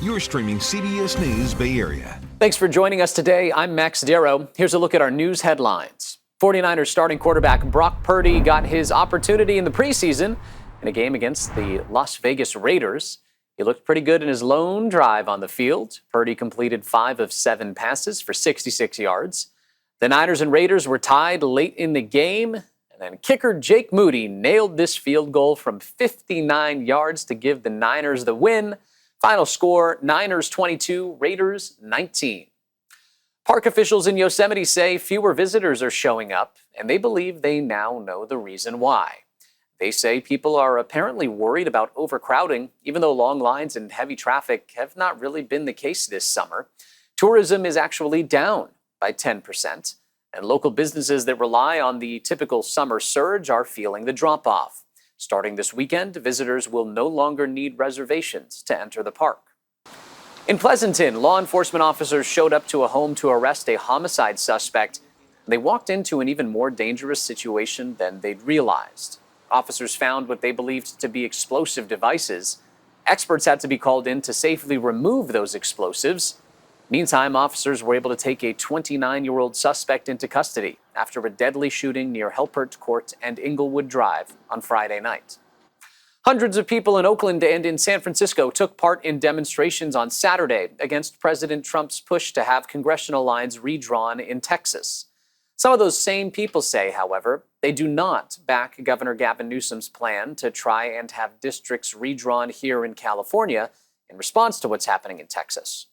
You're streaming CBS News Bay Area. Thanks for joining us today. I'm Max Darrow. Here's a look at our news headlines. 49ers starting quarterback Brock Purdy got his opportunity in the preseason in a game against the Las Vegas Raiders. He looked pretty good in his lone drive on the field. Purdy completed 5 of 7 passes for 66 yards. The Niners and Raiders were tied late in the game, and then kicker Jake Moody nailed this field goal from 59 yards to give the Niners the win. Final score, Niners 22, Raiders 19. Park officials in Yosemite say fewer visitors are showing up, and they believe they now know the reason why. They say people are apparently worried about overcrowding, even though long lines and heavy traffic have not really been the case this summer. Tourism is actually down by 10%, and local businesses that rely on the typical summer surge are feeling the drop-off. Starting this weekend, visitors will no longer need reservations to enter the park. In Pleasanton, law enforcement officers showed up to a home to arrest a homicide suspect. They walked into an even more dangerous situation than they'd realized. Officers found what they believed to be explosive devices. Experts had to be called in to safely remove those explosives. Meantime, officers were able to take a 29-year-old suspect into custody after a deadly shooting near Helpert Court and Inglewood Drive on Friday night. Hundreds of people in Oakland and in San Francisco took part in demonstrations on Saturday against President Trump's push to have congressional lines redrawn in Texas. Some of those same people say, however, they do not back Governor Gavin Newsom's plan to try and have districts redrawn here in California in response to what's happening in Texas.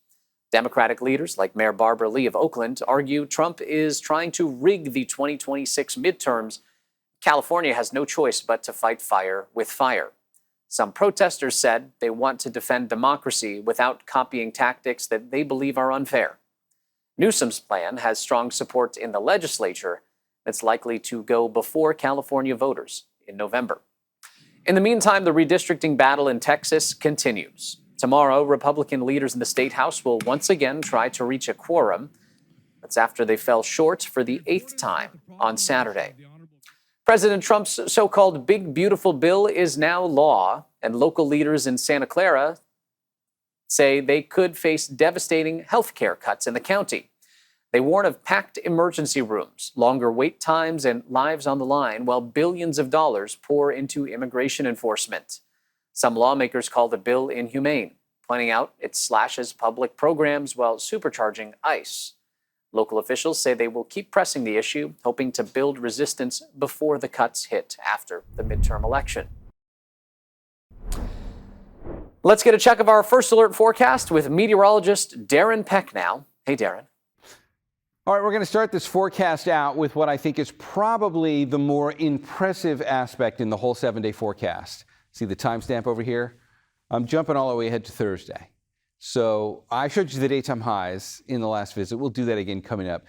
Democratic leaders like Mayor Barbara Lee of Oakland argue Trump is trying to rig the 2026 midterms. California has no choice but to fight fire with fire. Some protesters said they want to defend democracy without copying tactics that they believe are unfair. Newsom's plan has strong support in the legislature. It's likely to go before California voters in November. In the meantime, the redistricting battle in Texas continues. Tomorrow, Republican leaders in the state house will once again try to reach a quorum. That's after they fell short for the 8th time on Saturday. President Trump's so-called Big Beautiful Bill is now law, and local leaders in Santa Clara say they could face devastating health care cuts in the county. They warn of packed emergency rooms, longer wait times, and lives on the line while billions of dollars pour into immigration enforcement. Some lawmakers call the bill inhumane, pointing out it slashes public programs while supercharging ICE. Local officials say they will keep pressing the issue, hoping to build resistance before the cuts hit after the midterm election. Let's get a check of our first alert forecast with meteorologist Darren Peck now. Hey, Darren. All right, we're going to start this forecast out with what I think is probably the more impressive aspect in the whole 7-day forecast. See the timestamp over here? I'm jumping all the way ahead to Thursday. So I showed you the daytime highs in the last visit. We'll do that again coming up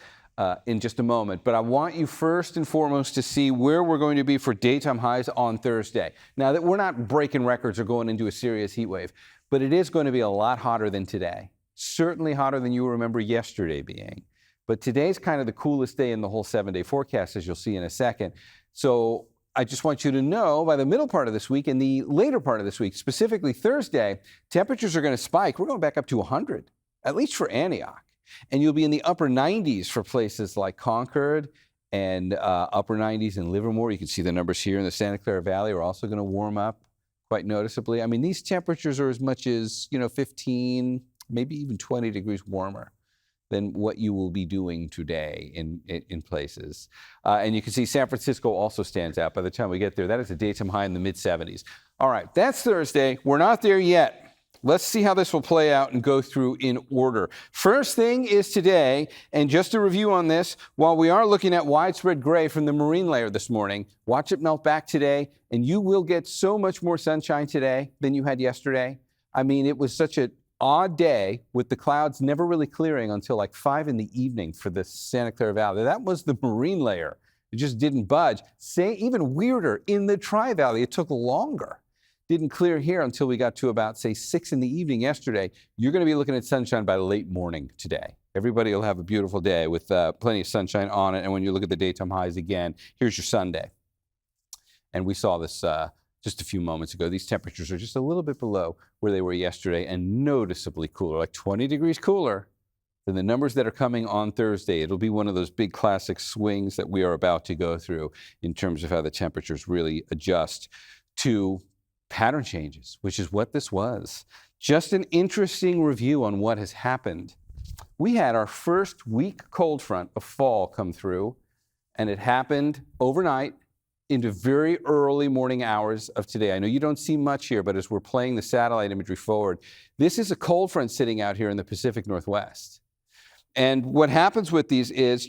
in just a moment. But I want you first and foremost to see where we're going to be for daytime highs on Thursday. Now that we're not breaking records or going into a serious heat wave, but it is going to be a lot hotter than today. Certainly hotter than you remember yesterday being. But today's kind of the coolest day in the whole 7-day forecast, as you'll see in a second. So I just want you to know by the middle part of this week and the later part of this week, specifically Thursday, temperatures are going to spike. We're going back up to 100, at least for Antioch. And you'll be in the upper 90s for places like Concord and upper 90s in Livermore. You can see the numbers here in the Santa Clara Valley are also going to warm up quite noticeably. I mean, these temperatures are as much as, 15, maybe even 20 degrees warmer than what you will be doing today in places. And you can see San Francisco also stands out by the time we get there. That is a daytime high in the mid-70s. All right, that's Thursday. We're not there yet. Let's see how this will play out and go through in order. First thing is today, and just a review on this, while we are looking at widespread gray from the marine layer this morning, watch it melt back today, and you will get so much more sunshine today than you had yesterday. I mean, it was such an odd day with the clouds never really clearing until like 5 in the evening for the Santa Clara Valley. That was the marine layer. It just didn't budge. Even weirder, in the Tri-Valley, it took longer. Didn't clear here until we got to about, say, 6 in the evening yesterday. You're going to be looking at sunshine by late morning today. Everybody will have a beautiful day with plenty of sunshine on it. And when you look at the daytime highs again, here's your Sunday. And we saw this just a few moments ago. These temperatures are just a little bit below where they were yesterday and noticeably cooler, like 20 degrees cooler than the numbers that are coming on Thursday. It'll be one of those big classic swings that we are about to go through in terms of how the temperatures really adjust to pattern changes, which is what this was. Just an interesting review on what has happened. We had our first weak cold front of fall come through, and it happened overnight into very early morning hours of today. I know you don't see much here, but as we're playing the satellite imagery forward, this is a cold front sitting out here in the Pacific Northwest. And what happens with these is,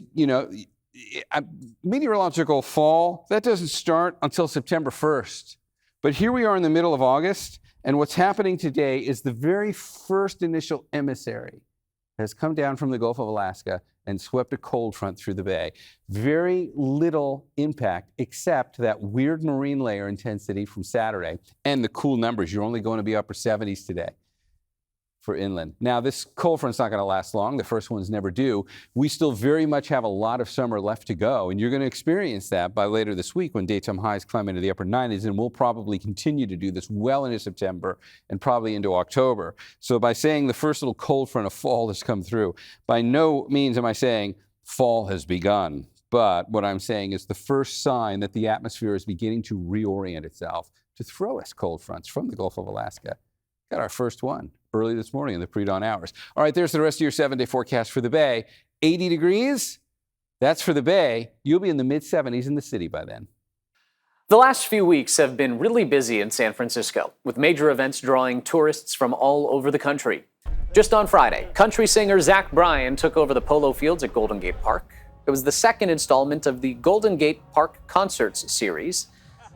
meteorological fall, that doesn't start until September 1st. But here we are in the middle of August, and what's happening today is the very first initial emissary has come down from the Gulf of Alaska and swept a cold front through the bay. Very little impact except that weird marine layer intensity from Saturday and the cool numbers. You're only going to be upper 70s today for inland. Now, this cold front's not going to last long. The first ones never do. We still very much have a lot of summer left to go, and you're going to experience that by later this week when daytime highs climb into the upper 90s, and we'll probably continue to do this well into September and probably into October. So by saying the first little cold front of fall has come through, by no means am I saying fall has begun. But what I'm saying is the first sign that the atmosphere is beginning to reorient itself to throw us cold fronts from the Gulf of Alaska. Got our first one early this morning in the pre-dawn hours. All right, there's the rest of your 7-day forecast for the Bay. 80 degrees, that's for the Bay. You'll be in the mid-70s in the city by then. The last few weeks have been really busy in San Francisco, with major events drawing tourists from all over the country. Just on Friday, country singer Zach Bryan took over the polo fields at Golden Gate Park. It was the second installment of the Golden Gate Park Concerts series,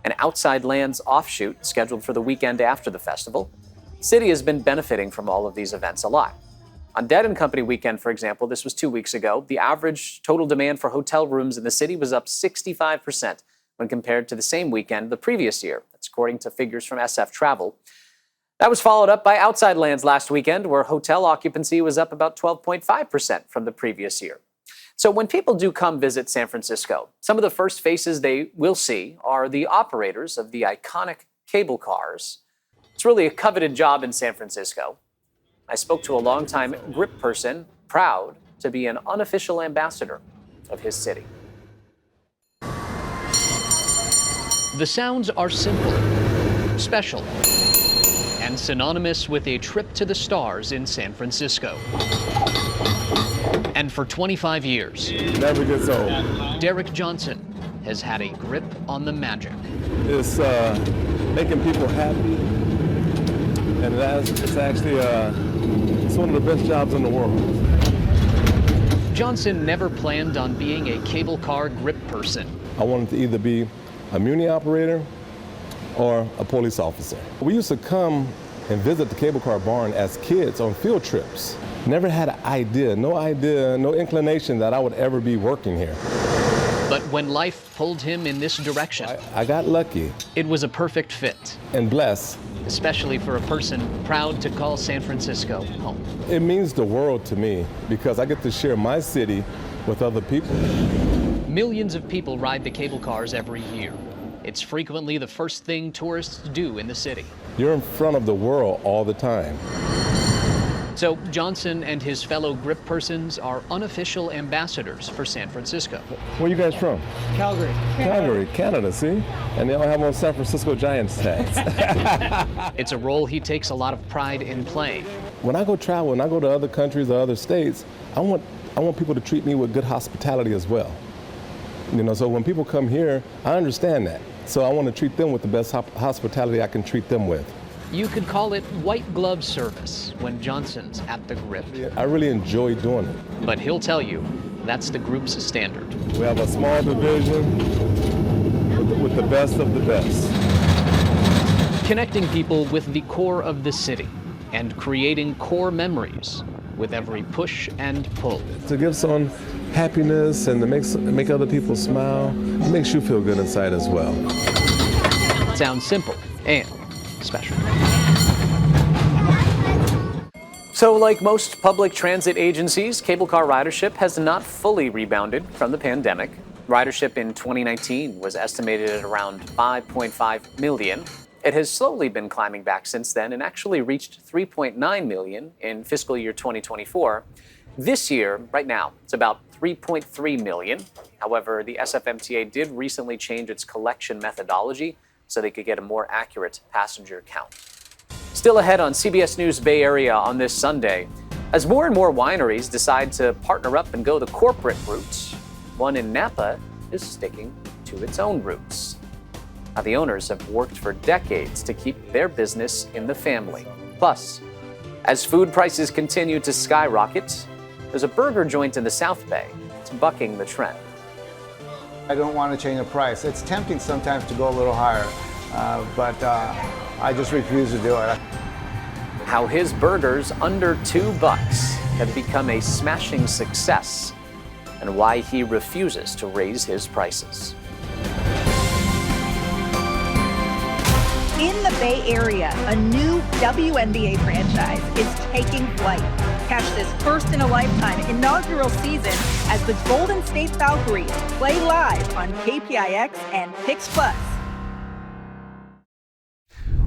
an Outside Lands offshoot scheduled for the weekend after the festival. The city has been benefiting from all of these events a lot. On Dead & Company weekend, for example, this was 2 weeks ago, the average total demand for hotel rooms in the city was up 65% when compared to the same weekend the previous year. That's according to figures from SF Travel. That was followed up by Outside Lands last weekend, where hotel occupancy was up about 12.5% from the previous year. So when people do come visit San Francisco, some of the first faces they will see are the operators of the iconic cable cars. It's really a coveted job in San Francisco. I spoke to a longtime grip person, proud to be an unofficial ambassador of his city. The sounds are simple, special, and synonymous with a trip to the stars in San Francisco. And for 25 years, never gets old. Derek Johnson has had a grip on the magic. It's making people happy, and it's actually it's one of the best jobs in the world. Johnson never planned on being a cable car grip person. I wanted to either be a muni operator or a police officer. We used to come and visit the cable car barn as kids on field trips. Never had an idea, no inclination that I would ever be working here. But when life pulled him in this direction, I got lucky. It was a perfect fit. And blessed. Especially for a person proud to call San Francisco home. It means the world to me because I get to share my city with other people. Millions of people ride the cable cars every year. It's frequently the first thing tourists do in the city. You're in front of the world all the time. So Johnson and his fellow grip persons are unofficial ambassadors for San Francisco. Where are you guys from? Calgary. Calgary, Canada, see? And they all have on San Francisco Giants tags. It's a role he takes a lot of pride in playing. When I go travel, when I go to other countries or other states, I want people to treat me with good hospitality as well. So when people come here, I understand that. So I want to treat them with the best hospitality I can treat them with. You could call it white glove service when Johnson's at the grip. I really enjoy doing it. But he'll tell you, that's the group's standard. We have a small division with the best of the best. Connecting people with the core of the city and creating core memories with every push and pull. To give someone happiness and to make other people smile, it makes you feel good inside as well. Sounds simple and special. So like most public transit agencies, cable car ridership has not fully rebounded from the pandemic. Ridership in 2019 was estimated at around 5.5 million. It has slowly been climbing back since then and actually reached 3.9 million in fiscal year 2024. This year, right now, it's about 3.3 million. However, the SFMTA did recently change its collection methodology so they could get a more accurate passenger count. Still ahead on CBS News Bay Area on this Sunday, as more and more wineries decide to partner up and go the corporate route, one in Napa is sticking to its own roots. Now, the owners have worked for decades to keep their business in the family. Plus, as food prices continue to skyrocket, there's a burger joint in the South Bay that's bucking the trend. I don't want to change the price. It's tempting sometimes to go a little higher, but I just refuse to do it. How his burgers under $2 have become a smashing success, and why he refuses to raise his prices. In the Bay Area, a new WNBA franchise is taking flight. Catch this first-in-a-lifetime inaugural season as the Golden State Valkyries play live on KPIX and Pix Plus.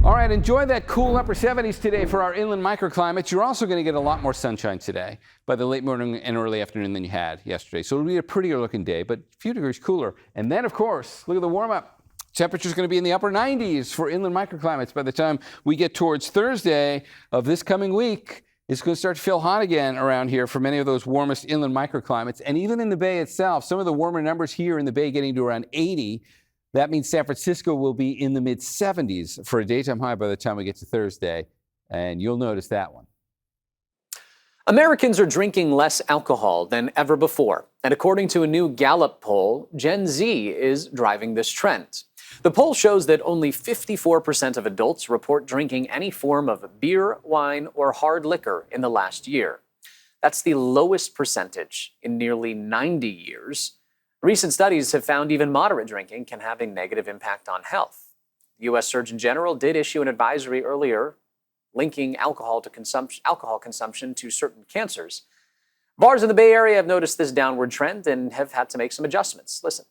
All right, enjoy that cool upper 70s today for our inland microclimates. You're also going to get a lot more sunshine today by the late morning and early afternoon than you had yesterday. So it'll be a prettier looking day, but a few degrees cooler. And then, of course, look at the warm-up. Temperature's going to be in the upper 90s for inland microclimates by the time we get towards Thursday of this coming week. It's going to start to feel hot again around here for many of those warmest inland microclimates. And even in the Bay itself, some of the warmer numbers here in the Bay getting to around 80. That means San Francisco will be in the mid-70s for a daytime high by the time we get to Thursday. And you'll notice that one. Americans are drinking less alcohol than ever before. And according to a new Gallup poll, Gen Z is driving this trend. The poll shows that only 54% of adults report drinking any form of beer, wine, or hard liquor in the last year. That's the lowest percentage in nearly 90 years. Recent studies have found even moderate drinking can have a negative impact on health. The U.S. Surgeon General did issue an advisory earlier linking alcohol consumption to certain cancers. Bars in the Bay Area have noticed this downward trend and have had to make some adjustments. Listen.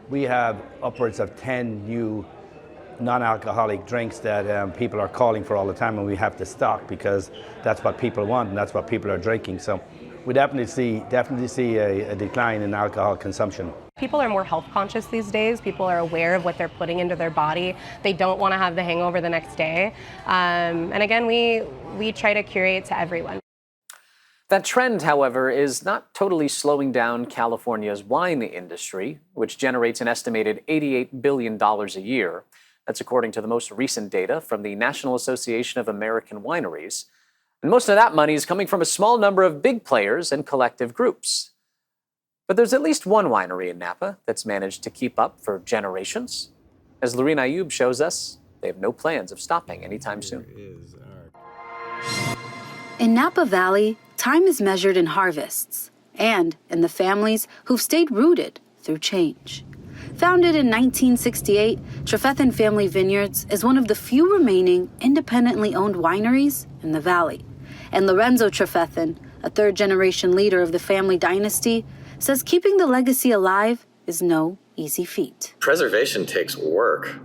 We have upwards of 10 new non-alcoholic drinks that people are calling for all the time, and we have to stock because that's what people want and that's what people are drinking. So we definitely see a decline in alcohol consumption. People are more health conscious these days. People are aware of what they're putting into their body. They don't want to have the hangover the next day. And again, we try to curate to everyone. That trend, however, is not totally slowing down California's wine industry, which generates an estimated $88 billion a year. That's according to the most recent data from the National Association of American Wineries. And most of that money is coming from a small number of big players and collective groups. But there's at least one winery in Napa that's managed to keep up for generations. As Lorena Ayub shows us, they have no plans of stopping anytime soon. In Napa Valley, time is measured in harvests and in the families who've stayed rooted through change. Founded in 1968, Trefethen Family Vineyards is one of the few remaining independently owned wineries in the valley. And Lorenzo Trefethen, a third-generation leader of the family dynasty, says keeping the legacy alive is no easy feat. Preservation takes work.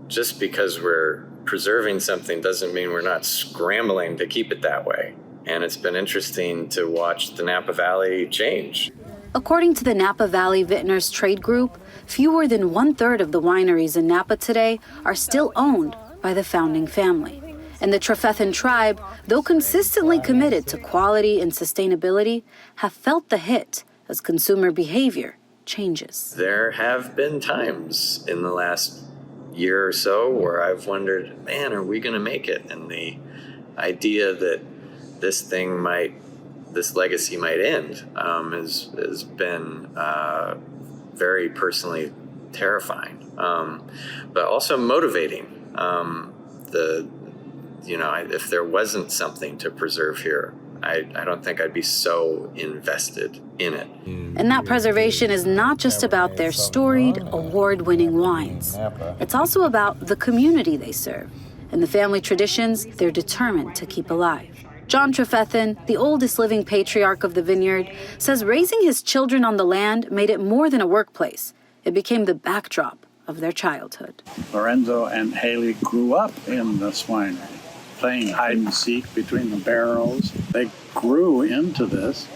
Just because we're preserving something doesn't mean we're not scrambling to keep it that way. And it's been interesting to watch the Napa Valley change. According to the Napa Valley Vintners Trade Group, fewer than 1/3 of the wineries in Napa today are still owned by the founding family. And the Trefethen tribe, though consistently committed to quality and sustainability, have felt the hit as consumer behavior changes. There have been times in the last year or so where I've wondered, man, are we going to make it? And the idea that this legacy might end has been very personally terrifying, but also motivating. If there wasn't something to preserve here, I don't think I'd be so invested in it. And that preservation is not just about their storied, award-winning wines. It's also about the community they serve and the family traditions they're determined to keep alive. John Trefethen, the oldest living patriarch of the vineyard, says raising his children on the land made it more than a workplace. It became the backdrop of their childhood. Lorenzo and Haley grew up in this winery, playing hide and seek between the barrels. They grew into this.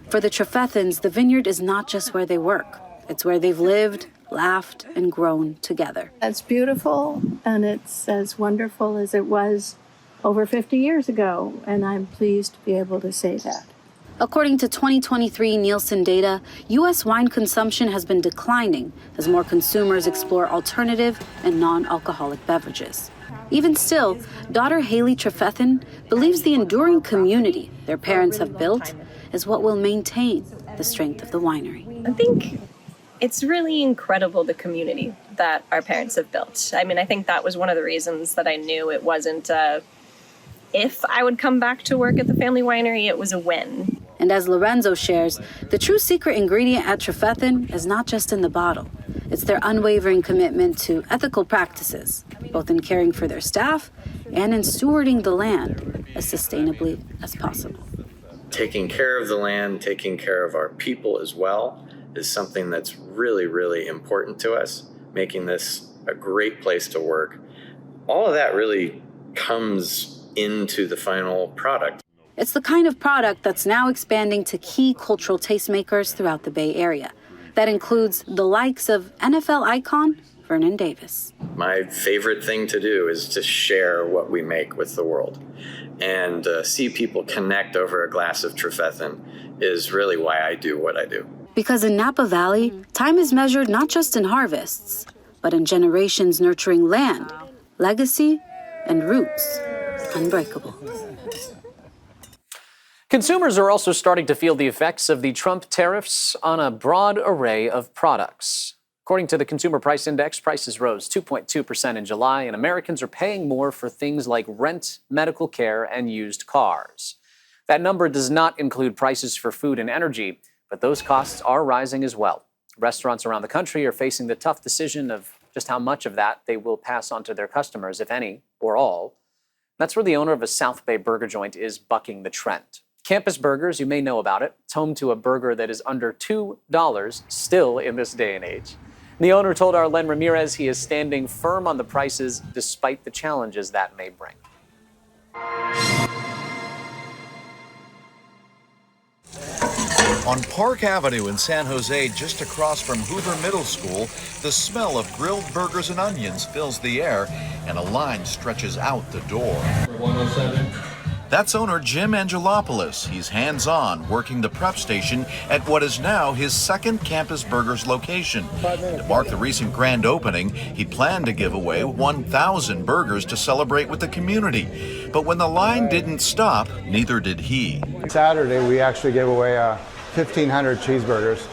For the Trefethens, the vineyard is not just where they work. It's where they've lived, laughed, and grown together. It's beautiful, and it's as wonderful as it was over 50 years ago, and I'm pleased to be able to say that. According to 2023 Nielsen data, U.S. wine consumption has been declining as more consumers explore alternative and non-alcoholic beverages. Even still, daughter Haley Trefethen believes the enduring community their parents have built is what will maintain the strength of the winery. I think it's really incredible, the community that our parents have built. I mean, I think that was one of the reasons that I knew it wasn't if I would come back to work at the family winery, it was a win. And as Lorenzo shares, the true secret ingredient at Trefethen is not just in the bottle. It's their unwavering commitment to ethical practices, both in caring for their staff and in stewarding the land as sustainably as possible. Taking care of the land, taking care of our people as well, is something that's really, really important to us, making this a great place to work. All of that really comes into the final product. It's the kind of product that's now expanding to key cultural tastemakers throughout the Bay Area. That includes the likes of NFL icon Vernon Davis. My favorite thing to do is to share what we make with the world. And see people connect over a glass of Trefethen is really why I do what I do. Because in Napa Valley, time is measured not just in harvests, but in generations nurturing land, legacy, and roots unbreakable. Consumers are also starting to feel the effects of the Trump tariffs on a broad array of products. According to the Consumer Price Index, prices rose 2.2% in July, and Americans are paying more for things like rent, medical care, and used cars. That number does not include prices for food and energy, but those costs are rising as well. Restaurants around the country are facing the tough decision of just how much of that they will pass on to their customers, if any, or all. That's where the owner of a South Bay burger joint is bucking the trend. Campus Burgers, you may know about it. It's home to a burger that is under $2 still in this day and age. The owner told our Len Ramirez he is standing firm on the prices despite the challenges that may bring. On Park Avenue in San Jose, just across from Hoover Middle School, the smell of grilled burgers and onions fills the air, and a line stretches out the door. 107. That's owner Jim Angelopoulos. He's hands-on, working the prep station at what is now his second Campus Burgers location. To mark the recent grand opening, he planned to give away 1,000 burgers to celebrate with the community. But when the line didn't stop, neither did he. Saturday, we actually gave away 1,500 cheeseburgers.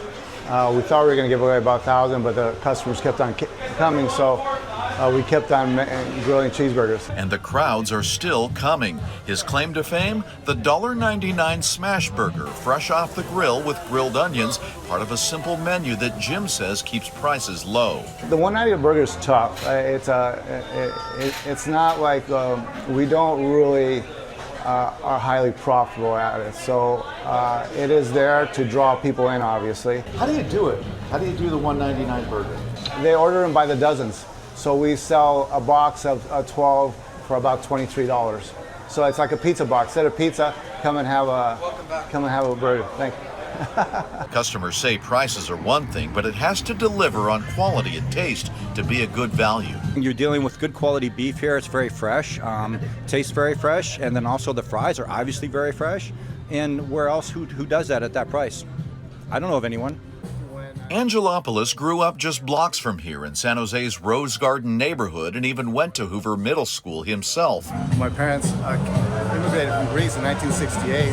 We thought we were going to give away about 1,000, but the customers kept on coming, so we kept on grilling cheeseburgers. And the crowds are still coming. His claim to fame? The $1.99 smash burger, fresh off the grill with grilled onions, part of a simple menu that Jim says keeps prices low. The $1.90 burger is tough. It's not like we don't really are highly profitable at it. So it is there to draw people in, obviously. How do you do it? How do you do the $1.99 burger? They order them by the dozens. So we sell a box of 12 for about $23. So it's like a pizza box. Instead of pizza, come and have a burger. Thank you. Customers say prices are one thing, but it has to deliver on quality and taste to be a good value. You're dealing with good quality beef here. It's very fresh, tastes very fresh, and then also the fries are obviously very fresh. And where else, who does that at that price? I don't know of anyone. Angelopoulos grew up just blocks from here in San Jose's Rose Garden neighborhood and even went to Hoover Middle School himself. My parents immigrated from Greece in 1968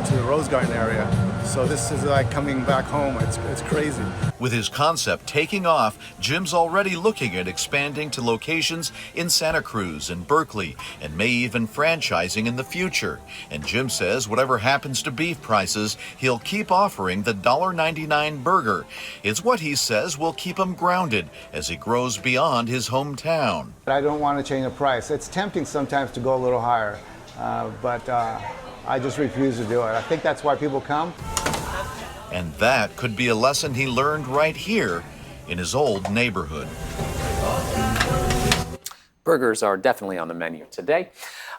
to the Rose Garden area. So this is like coming back home. It's crazy. With his concept taking off, Jim's already looking at expanding to locations in Santa Cruz and Berkeley, and may even franchising in the future. And Jim says whatever happens to beef prices, he'll keep offering the $1.99 burger. It's what he says will keep him grounded as he grows beyond his hometown. I don't want to change the price. It's tempting sometimes to go a little higher, but I just refuse to do it. I think that's why people come. And that could be a lesson he learned right here in his old neighborhood. Burgers are definitely on the menu today.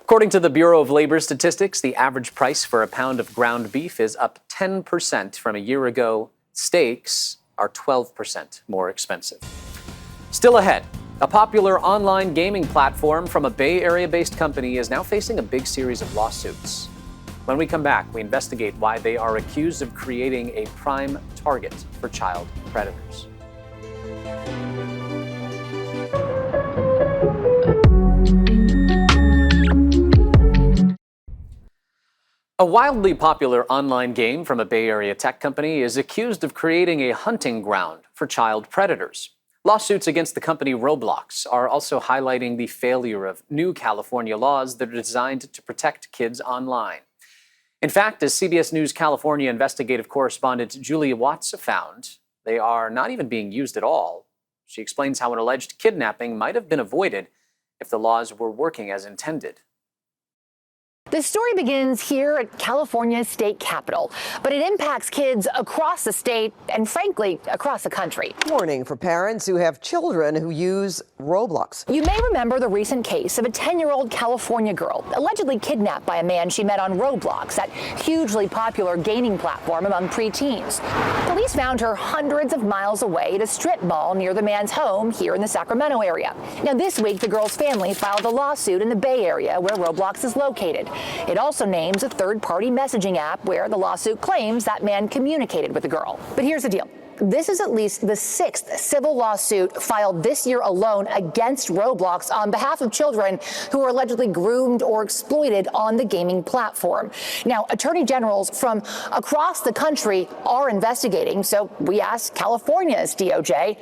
According to the Bureau of Labor Statistics, the average price for a pound of ground beef is up 10% from a year ago. Steaks are 12% more expensive. Still ahead, a popular online gaming platform from a Bay Area-based company is now facing a big series of lawsuits. When we come back, we investigate why they are accused of creating a prime target for child predators. A wildly popular online game from a Bay Area tech company is accused of creating a hunting ground for child predators. Lawsuits against the company Roblox are also highlighting the failure of new California laws that are designed to protect kids online. In fact, as CBS News California investigative correspondent Julia Watts found, they are not even being used at all. She explains how an alleged kidnapping might have been avoided if the laws were working as intended. The story begins here at California's state capitol, but it impacts kids across the state and, frankly, across the country. Warning for parents who have children who use Roblox. You may remember the recent case of a 10-year-old California girl allegedly kidnapped by a man she met on Roblox, that hugely popular gaming platform among preteens. Police found her hundreds of miles away at a strip mall near the man's home here in the Sacramento area. Now, this week, the girl's family filed a lawsuit in the Bay Area where Roblox is located. It also names a third-party messaging app where the lawsuit claims that man communicated with the girl. But here's the deal. This is at least the 6th civil lawsuit filed this year alone against Roblox on behalf of children who were allegedly groomed or exploited on the gaming platform. Now, attorney generals from across the country are investigating, so we asked California's DOJ,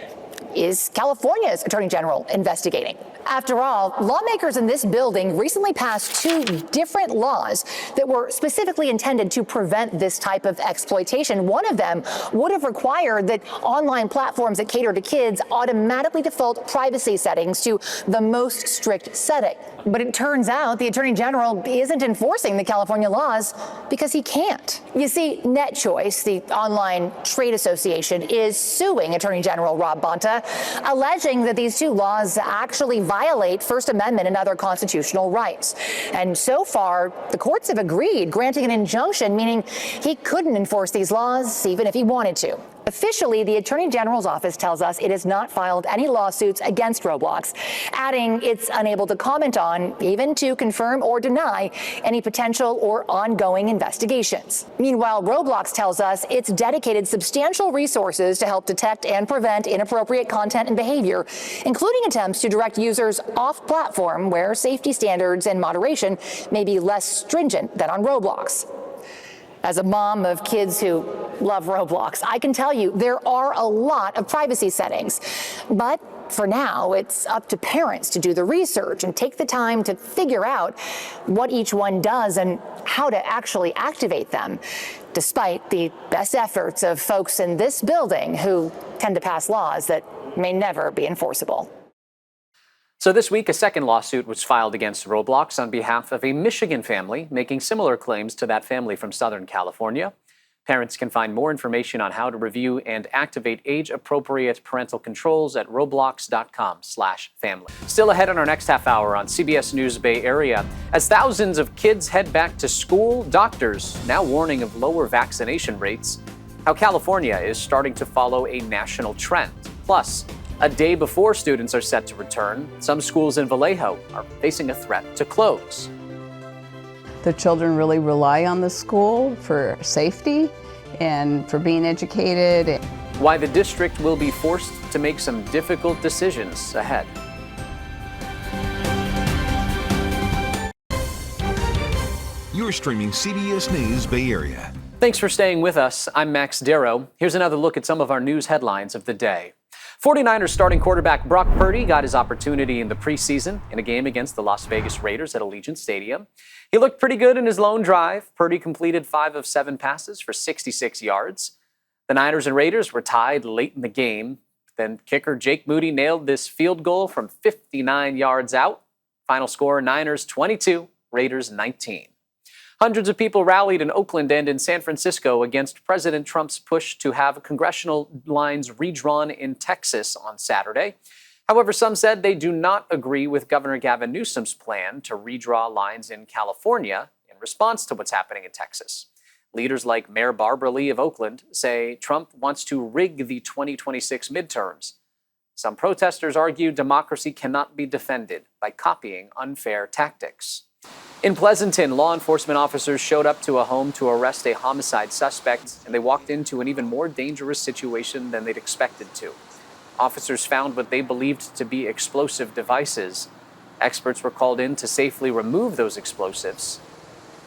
is California's Attorney General investigating? After all, lawmakers in this building recently passed 2 different laws that were specifically intended to prevent this type of exploitation. One of them would have required that online platforms that cater to kids automatically default privacy settings to the most strict setting. But it turns out the Attorney General isn't enforcing the California laws because he can't. You see, NetChoice, the online trade association, is suing Attorney General Rob Bonta, alleging that these 2 laws actually violate First Amendment and other constitutional rights. And so far, the courts have agreed, granting an injunction, meaning he couldn't enforce these laws even if he wanted to. Officially, the Attorney General's office tells us it has not filed any lawsuits against Roblox, adding it's unable to comment on, even to confirm or deny, any potential or ongoing investigations. Meanwhile, Roblox tells us it's dedicated substantial resources to help detect and prevent inappropriate content and behavior, including attempts to direct users off-platform where safety standards and moderation may be less stringent than on Roblox. As a mom of kids who love Roblox, I can tell you there are a lot of privacy settings. But for now, it's up to parents to do the research and take the time to figure out what each one does and how to actually activate them, despite the best efforts of folks in this building who tend to pass laws that may never be enforceable. So this week, a second lawsuit was filed against Roblox on behalf of a Michigan family making similar claims to that family from Southern California. Parents can find more information on how to review and activate age-appropriate parental controls at roblox.com/family. Still ahead in our next half hour on CBS News Bay Area. As thousands of kids head back to school, doctors now warning of lower vaccination rates. How California is starting to follow a national trend. Plus, a day before students are set to return, some schools in Vallejo are facing a threat to close. The children really rely on the school for safety and for being educated. Why the district will be forced to make some difficult decisions ahead. You're streaming CBS News Bay Area. Thanks for staying with us. I'm Max Darrow. Here's another look at some of our news headlines of the day. 49ers starting quarterback Brock Purdy got his opportunity in the preseason in a game against the Las Vegas Raiders at Allegiant Stadium. He looked pretty good in his lone drive. Purdy completed 5 of 7 passes for 66 yards. The Niners and Raiders were tied late in the game. Then kicker Jake Moody nailed this field goal from 59 yards out. Final score, Niners 22, Raiders 19. Hundreds of people rallied in Oakland and in San Francisco against President Trump's push to have congressional lines redrawn in Texas on Saturday. However, some said they do not agree with Governor Gavin Newsom's plan to redraw lines in California in response to what's happening in Texas. Leaders like Mayor Barbara Lee of Oakland say Trump wants to rig the 2026 midterms. Some protesters argue democracy cannot be defended by copying unfair tactics. In Pleasanton, law enforcement officers showed up to a home to arrest a homicide suspect, and they walked into an even more dangerous situation than they'd expected to. Officers found what they believed to be explosive devices. Experts were called in to safely remove those explosives.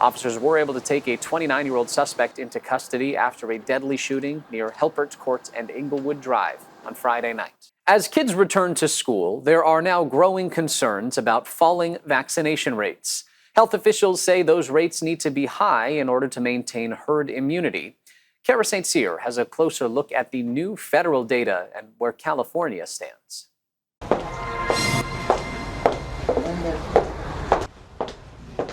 Officers were able to take a 29-year-old suspect into custody after a deadly shooting near Helpert Court and Inglewood Drive on Friday night. As kids return to school, there are now growing concerns about falling vaccination rates. Health officials say those rates need to be high in order to maintain herd immunity. Kara St. Cyr has a closer look at the new federal data and where California stands.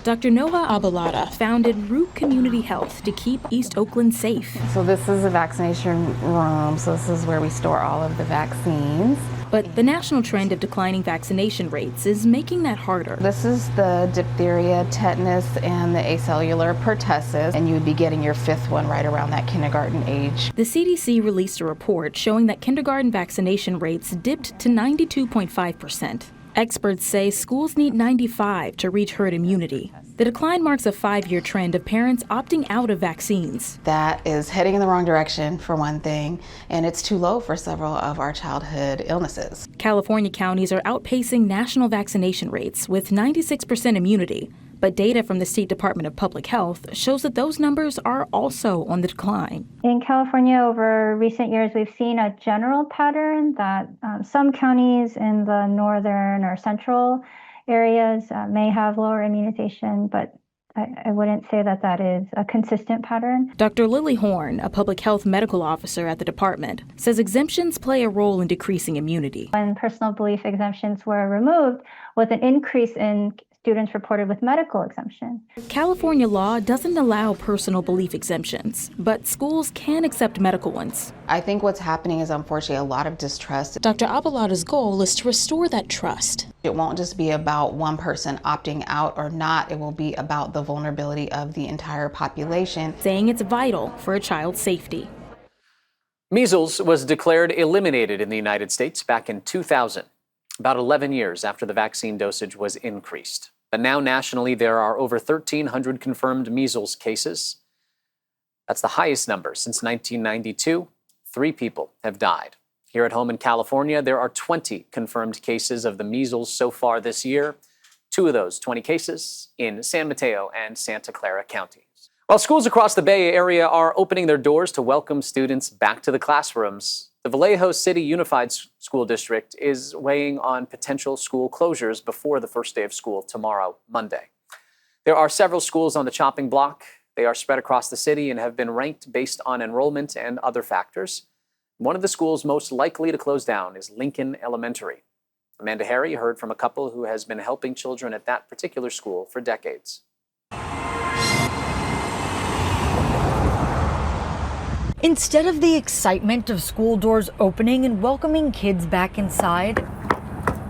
Dr. Noah Abalada founded Root Community Health to keep East Oakland safe. So this is a vaccination room, so this is where we store all of the vaccines. But the national trend of declining vaccination rates is making that harder. This is the diphtheria, tetanus, and the acellular pertussis, and you would be getting your fifth one right around that kindergarten age. The CDC released a report showing that kindergarten vaccination rates dipped to 92.5%. Experts say schools need 95 to reach herd immunity. The decline marks a 5-year trend of parents opting out of vaccines. That is heading in the wrong direction, for one thing, and it's too low for several of our childhood illnesses. California counties are outpacing national vaccination rates with 96% immunity. But data from the State Department of Public Health shows that those numbers are also on the decline. In California, over recent years, we've seen a general pattern that some counties in the northern or central areas may have lower immunization, but I wouldn't say that that is a consistent pattern. Dr. Lily Horn, a public health medical officer at the department, says exemptions play a role in decreasing immunity. When personal belief exemptions were removed, with an increase in students reported with medical exemption. California law doesn't allow personal belief exemptions, but schools can accept medical ones. I think what's happening is unfortunately a lot of distrust. Dr. Abalada's goal is to restore that trust. It won't just be about one person opting out or not, it will be about the vulnerability of the entire population. Saying it's vital for a child's safety. Measles was declared eliminated in the United States back in 2000, about 11 years after the vaccine dosage was increased. But now nationally, there are over 1,300 confirmed measles cases. That's the highest number since 1992. 3 people have died. Here at home in California, there are 20 confirmed cases of the measles so far this year. 2 of those 20 cases in San Mateo and Santa Clara counties. While schools across the Bay Area are opening their doors to welcome students back to the classrooms, the Vallejo City Unified School District is weighing on potential school closures before the first day of school tomorrow, Monday. There are several schools on the chopping block. They are spread across the city and have been ranked based on enrollment and other factors. One of the schools most likely to close down is Lincoln Elementary. Amanda Harry heard from a couple who has been helping children at that particular school for decades. Instead of the excitement of school doors opening and welcoming kids back inside,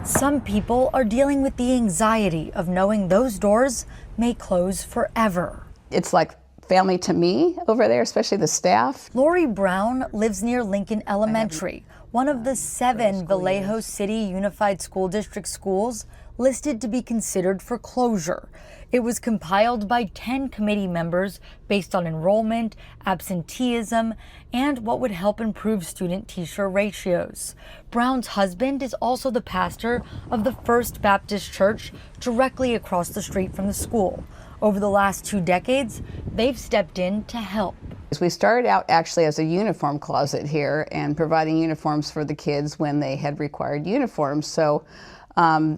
some people are dealing with the anxiety of knowing those doors may close forever. It's like family to me over there, especially the staff. Lori Brown lives near Lincoln Elementary, one of the 7 Vallejo City Unified School District schools listed to be considered for closure. It was compiled by 10 committee members based on enrollment, absenteeism, and what would help improve student-teacher ratios. Brown's husband is also the pastor of the First Baptist Church directly across the street from the school. Over the last 2 decades, they've stepped in to help. We started out actually as a uniform closet here and providing uniforms for the kids when they had required uniforms. So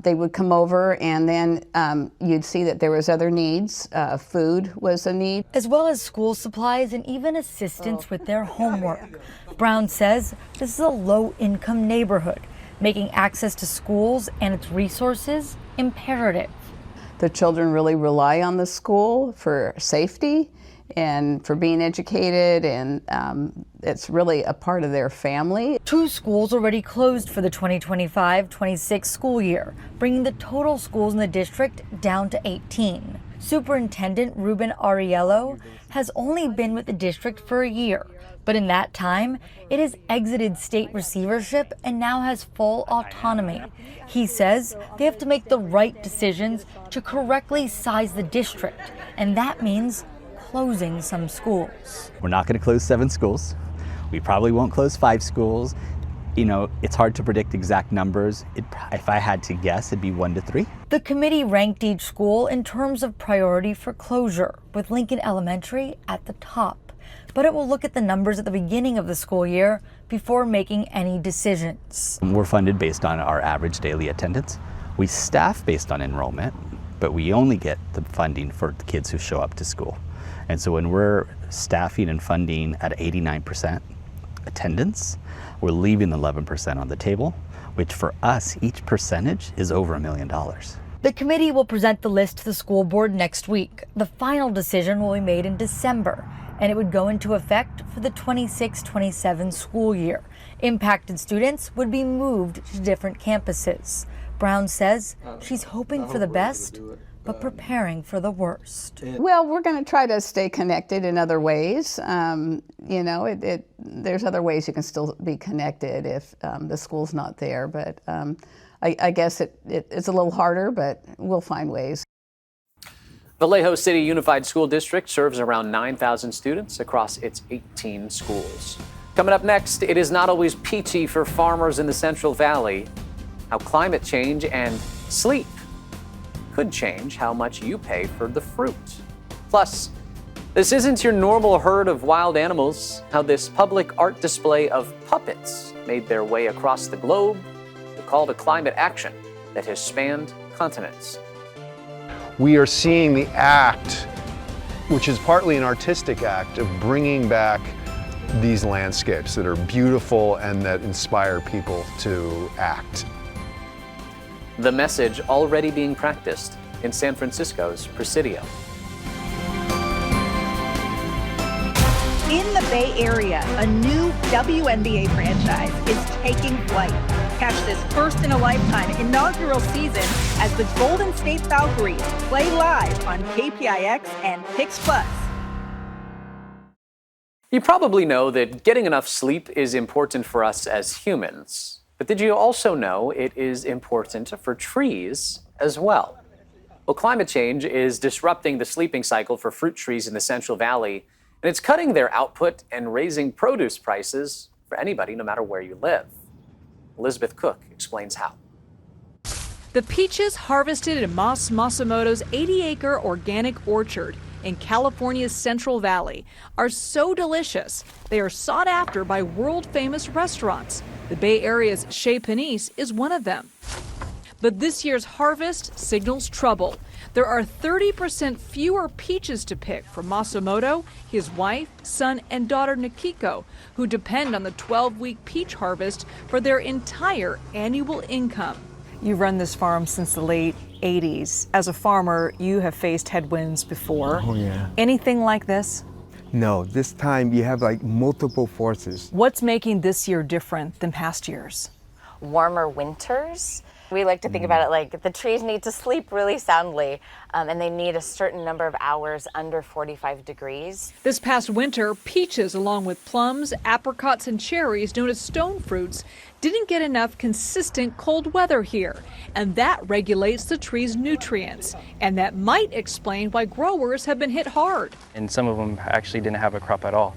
they would come over and then you'd see that there was other needs. Food was a need. As well as school supplies and even assistance with their homework. Brown says this is a low-income neighborhood, making access to schools and its resources imperative. The children really rely on the school for safety, and for being educated, and it's really a part of their family. 2 schools already closed for the 2025-26 school year, bringing the total schools in the district down to 18. Superintendent Ruben Ariello has only been with the district for a year, but in that time, it has exited state receivership and now has full autonomy. He says they have to make the right decisions to correctly size the district, and that means closing some schools. We're not going to close 7 schools. We probably won't close 5 schools. You know, it's hard to predict exact numbers. If I had to guess, it'd be 1 to 3. The committee ranked each school in terms of priority for closure, with Lincoln Elementary at the top. But it will look at the numbers at the beginning of the school year before making any decisions. We're funded based on our average daily attendance. We staff based on enrollment, but we only get the funding for the kids who show up to school. And so when we're staffing and funding at 89% attendance, we're leaving the 11% on the table, which for us, each percentage is over $1 million. The committee will present the list to the school board next week. The final decision will be made in December, and it would go into effect for the 26-27 school year. Impacted students would be moved to different campuses. Brown says she's hoping for the best, but preparing for the worst. Well, we're going to try to stay connected in other ways. You know, there's other ways you can still be connected if the school's not there, but I guess it's a little harder, but we'll find ways. Vallejo City Unified School District serves around 9,000 students across its 18 schools. Coming up next, it is not always peachy for farmers in the Central Valley. How climate change and sleep could change how much you pay for the fruit. Plus, this isn't your normal herd of wild animals. How this public art display of puppets made their way across the globe. The call to climate action that has spanned continents. We are seeing the act, which is partly an artistic act, of bringing back these landscapes that are beautiful and that inspire people to act. The message already being practiced in San Francisco's Presidio. In the Bay Area, a new WNBA franchise is taking flight. Catch this first-in-a-lifetime inaugural season as the Golden State Valkyries play live on KPIX and Pix Plus. You probably know that getting enough sleep is important for us as humans. But did you also know it is important for trees as well? Well, climate change is disrupting the sleeping cycle for fruit trees in the Central Valley, and it's cutting their output and raising produce prices for anybody, no matter where you live. Elizabeth Cook explains how. The peaches harvested in Mas Masamoto's 80-acre organic orchard in California's Central Valley are so delicious, they are sought after by world-famous restaurants. The Bay Area's Chez Panisse is one of them. But this year's harvest signals trouble. There are 30% fewer peaches to pick for Masamoto, his wife, son, and daughter Nikiko, who depend on the 12-week peach harvest for their entire annual income. You've run this farm since the late 80s. As a farmer, you have faced headwinds before. Oh, yeah. Anything like this? No, this time you have like multiple forces. What's making this year different than past years? Warmer winters. We like to think about it like the trees need to sleep really soundly, and they need a certain number of hours under 45 degrees. This past winter, peaches along with plums, apricots, and cherries, known as stone fruits, didn't get enough consistent cold weather here, and that regulates the tree's nutrients, and that might explain why growers have been hit hard. And some of them actually didn't have a crop at all.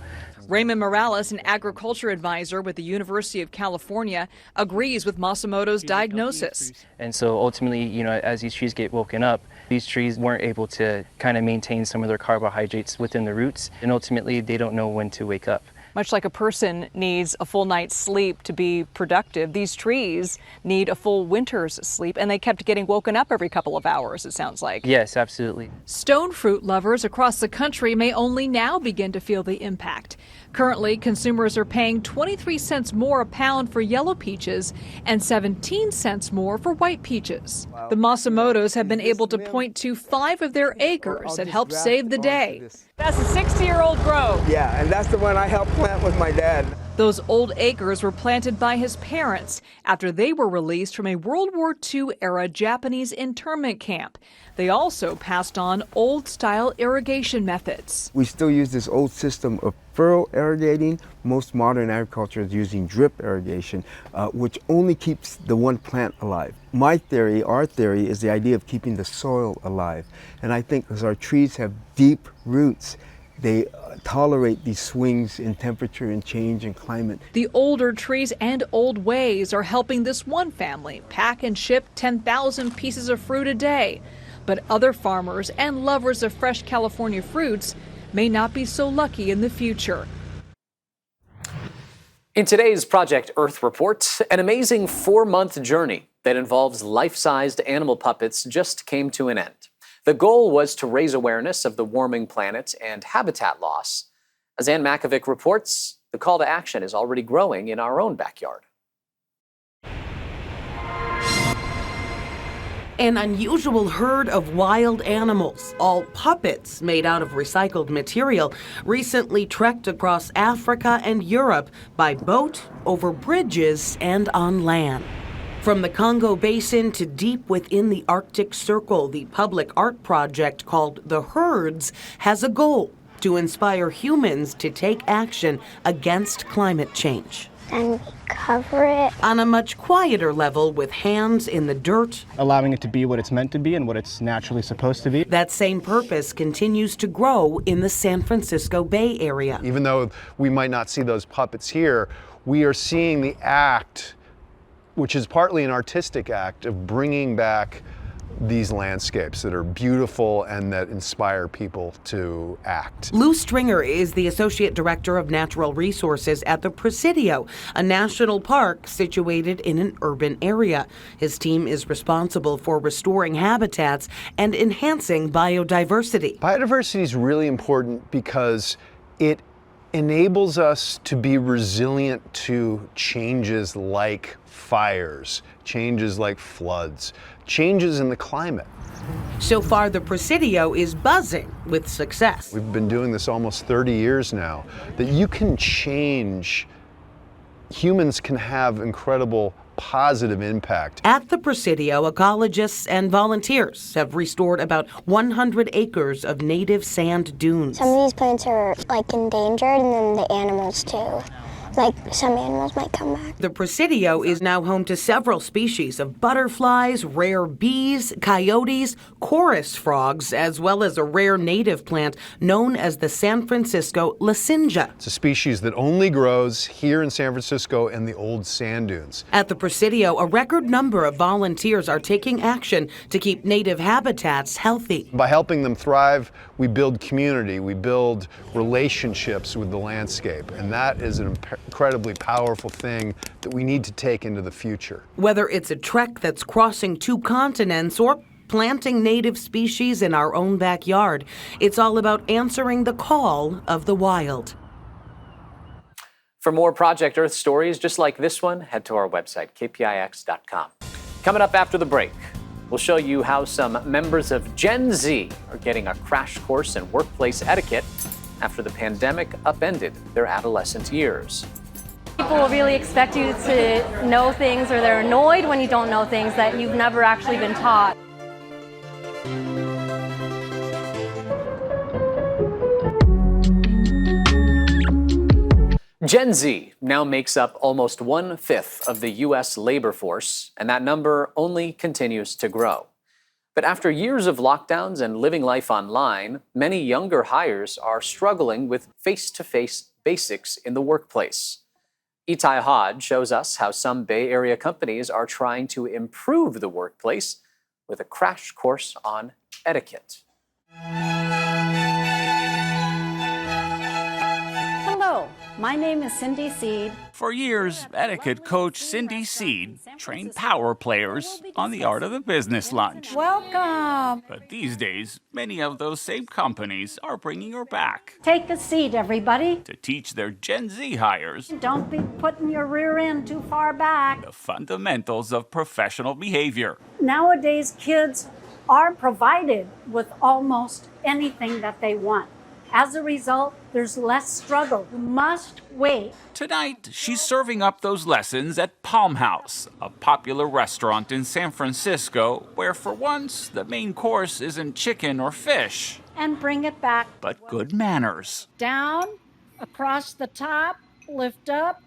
Raymond Morales, an agriculture advisor with the University of California, agrees with Masamoto's diagnosis. And so ultimately, you know, as these trees get woken up, these trees weren't able to kind of maintain some of their carbohydrates within the roots, and ultimately they don't know when to wake up. Much like a person needs a full night's sleep to be productive, these trees need a full winter's sleep, and they kept getting woken up every couple of hours, it sounds like. Yes, absolutely. Stone fruit lovers across the country may only now begin to feel the impact. Currently, consumers are paying 23 cents more a pound for yellow peaches and 17 cents more for white peaches. The Masamotos have been able to point to 5 of their acres that helped save the day. That's a 60-year-old grove. Yeah, and that's the one I helped plant with my dad. Those old acres were planted by his parents after they were released from a World War II-era Japanese internment camp. They also passed on old-style irrigation methods. We still use this old system of furrow irrigating. Most modern agriculture is using drip irrigation, which only keeps the one plant alive. My theory, our theory, is the idea of keeping the soil alive. And I think as our trees have deep roots, they tolerate these swings in temperature and change in climate. The older trees and old ways are helping this one family pack and ship 10,000 pieces of fruit a day. But other farmers and lovers of fresh California fruits may not be so lucky in the future. In today's Project Earth Report, an amazing 4-month journey that involves life-sized animal puppets just came to an end. The goal was to raise awareness of the warming planet and habitat loss. As Ann Makovic reports, the call to action is already growing in our own backyard. An unusual herd of wild animals, all puppets made out of recycled material, recently trekked across Africa and Europe by boat, over bridges, and on land. From the Congo Basin to deep within the Arctic Circle, the public art project called The Herds has a goal: to inspire humans to take action against climate change. And cover it on a much quieter level, with hands in the dirt, allowing it to be what it's meant to be and what it's naturally supposed to be. That same purpose continues to grow in the San Francisco Bay Area. Even though we might not see those puppets here, we are seeing the act, which is partly an artistic act, of bringing back these landscapes that are beautiful and that inspire people to act. Lou Stringer is the Associate Director of Natural Resources at the Presidio, a national park situated in an urban area. His team is responsible for restoring habitats and enhancing biodiversity. Biodiversity is really important because it enables us to be resilient to changes like fires, changes like floods, changes in the climate. So far, the Presidio is buzzing with success. We've been doing this almost 30 years now, that you can change, humans can have incredible positive impact. At the Presidio, ecologists and volunteers have restored about 100 acres of native sand dunes. Some of these plants are endangered, and then the animals too. Some animals might come back. The Presidio is now home to several species of butterflies, rare bees, coyotes, chorus frogs, as well as a rare native plant known as the San Francisco lozenge. It's a species that only grows here in San Francisco and the old sand dunes. At the Presidio, a record number of volunteers are taking action to keep native habitats healthy. By helping them thrive, we build community, we build relationships with the landscape, and that is an incredibly powerful thing that we need to take into the future. Whether it's a trek that's crossing 2 continents or planting native species in our own backyard, it's all about answering the call of the wild. For more Project Earth stories just like this one, head to our website, kpix.com. Coming up after the break, we'll show you how some members of Gen Z are getting a crash course in workplace etiquette after the pandemic upended their adolescent years. People will really expect you to know things, or they're annoyed when you don't know things that you've never actually been taught. Gen Z now makes up almost 1/5 of the U.S. labor force, and that number only continues to grow. But after years of lockdowns and living life online, many younger hires are struggling with face-to-face basics in the workplace. Itai Hodge shows us how some Bay Area companies are trying to improve the workplace with a crash course on etiquette. Hello, my My name is Cindy Seed. For years, etiquette coach Cindy Seed trained power players on the art of the business lunch. Welcome. But these days, many of those same companies are bringing her back Take a seat, everybody. to teach their Gen Z hires Don't be putting your rear end too far back. the fundamentals of professional behavior. Nowadays, kids are provided with almost anything that they want. As a result, there's less struggle. You must wait. Tonight, she's serving up those lessons at Palm House, a popular restaurant in San Francisco where for once the main course isn't chicken or fish, And bring it back. but good manners. Down, across the top, lift up,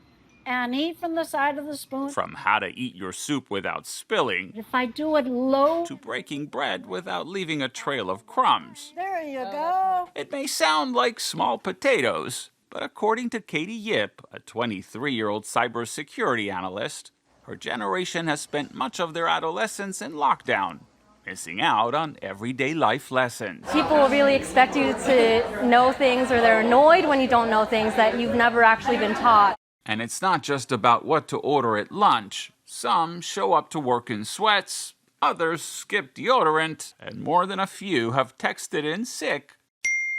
and eat from the side of the spoon. From how to eat your soup without spilling If I do it low, to breaking bread without leaving a trail of crumbs. there you go. It may sound like small potatoes, but according to Katie Yip, a 23-year-old cybersecurity analyst, her generation has spent much of their adolescence in lockdown, missing out on everyday life lessons. People will really expect you to know things, or they're annoyed when you don't know things that you've never actually been taught. And it's not just about what to order at lunch. Some show up to work in sweats, others skip deodorant, and more than a few have texted in sick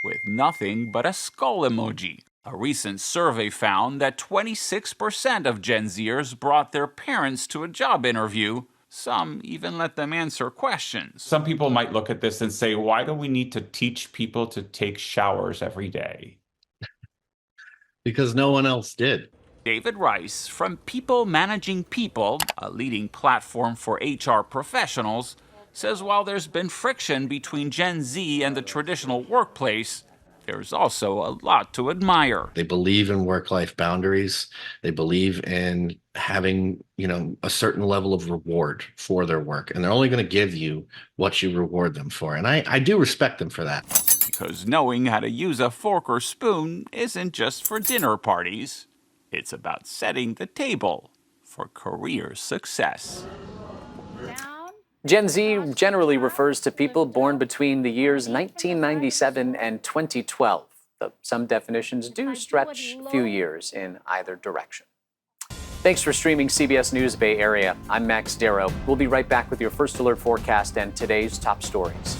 with nothing but a skull emoji. A recent survey found that 26% of Gen Zers brought their parents to a job interview. Some even let them answer questions. Some people might look at this and say, why do we need to teach people to take showers every day? Because no one else did. David Rice from People Managing People, a leading platform for HR professionals, says while there's been friction between Gen Z and the traditional workplace, there's also a lot to admire. They believe in work-life boundaries. They believe in having, a certain level of reward for their work. And they're only going to give you what you reward them for. And I do respect them for that. Because knowing how to use a fork or spoon isn't just for dinner parties. It's about setting the table for career success. Gen Z generally refers to people born between the years 1997 and 2012, though some definitions do stretch a few years in either direction. Thanks for streaming CBS News Bay Area. I'm Max Darrow. We'll be right back with your First Alert forecast and today's top stories.